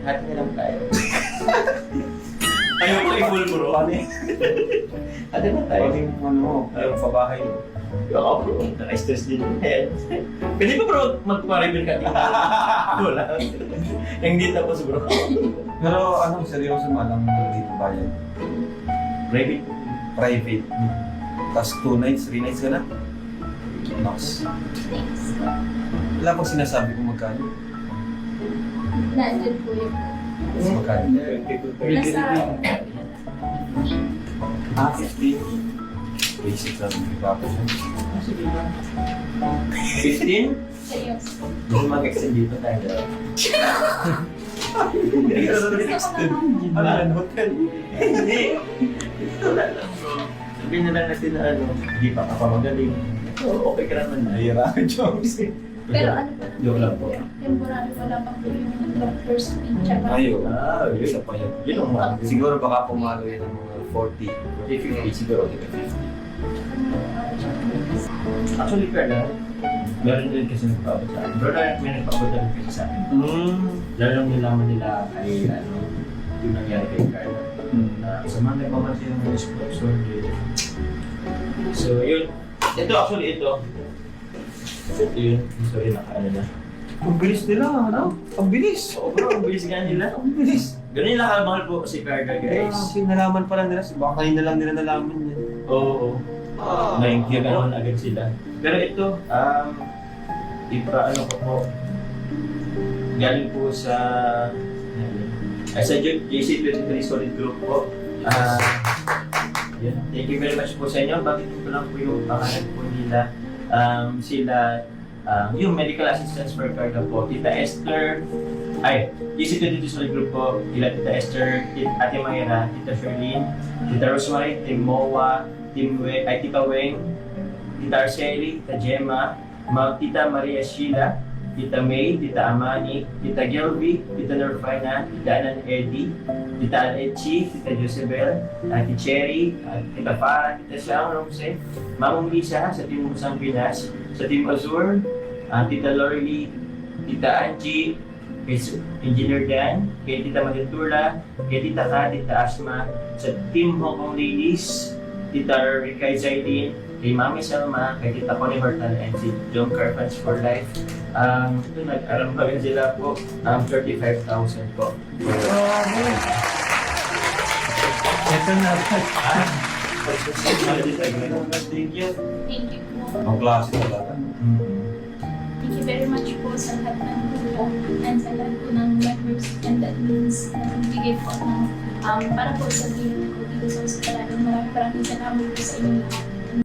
Hati na lang tayo. Ayaw ko i-full bro. Hati na tayo. Pwedeng ano, ayaw sa bahay. Oo bro, naka-stress din. Pwede ba bro magpa-reveal ka dito? Wala. Yung di tapos bro. Pero ano, seryoso malang dito bayan. Private. Private. Tapos 2 nights, 3 nights ka na? Max. Thanks. Wala pang sinasabi kung magkano. Nandun po yung Mas magkano. nasa Ah, 50. Basic lang yung iba ko siya. 15? seryoso. Gusto mag-extend dito tayo. Ano yan, hotel? Hindi. Wala lang bro. Sabihin na lang natin na ano, hindi pa ka magaling. So, okay ka naman na. Nahihirapan jokes eh. Pero ano po? Joke lang po. Temporary wala pa po yung doctor's fee. Tsaka Ayun. Yun. Isa pa yan. Yun ang mahal. Siguro baka pumalo yan ng mga 40. 50 siguro. 50. Actually, Carla, meron din kasi nagpabot sa akin. Bro, may nagpabot din kasi sa akin. Lalo lang nilaman nila kay ano, yung nangyari kay Carla. Na sa mga nagpapansin ng sponsor din. So, yun. Ito actually, ito. Ito yun. Sorry, nakaano na. Ang bilis nila, ano? Ang bilis. Oo bro, ang bilis nga nila. Ang bilis. Ganun yung lakamahal po si Carla, guys. Kasi nalaman pa lang nila. Baka kanina lang nila nalaman yan. Oo. Nainggyan naman agad sila. Pero ito, ano ko po, galing po sa JC23 Solid Group po. Yun. Thank you very much po sa inyo. Bakit ko lang po yung pangalan po nila. Yung medical assistance for Carla po. Tita Esther, JC23 Solid Group po. Tita Esther, Ate Mayra, Tita Sherlyn, Tita Rosemary, Timoa, Tita Weng, Tita Arceli, Tita Gemma, Tita Maria Sheila, Tita May, Tita Amani, Tita Gilby, Tita Norfina, Tita Anan Eddie, Tita Alechi, Tita Josebel, Ate Cherry, Tita Farah, Tita Siang Rose, Mamong Lisa sa Team Musang Pinas, sa Team Azur, Tita Lorely, Tita Angie, kay Engineer Dan, kay Tita Magentula, kay Tita Ka, Tita Asma, sa Team Hong Kong Ladies, Tita Rikay Zaidin, kay Mami Selma, kay Tita Connie Hortal, and si John Carpans for Life. Ito, nag-arambagan sila po, 35,000 po. Ito na. Thank you. thank you po. Ang klase talaga. Thank you very much po sa lahat ng tulong and sa lahat po ng members and admins na nagbigay po ng para po sa video ko dito sa hospitalan. Maraming salamat po sa inyo lahat.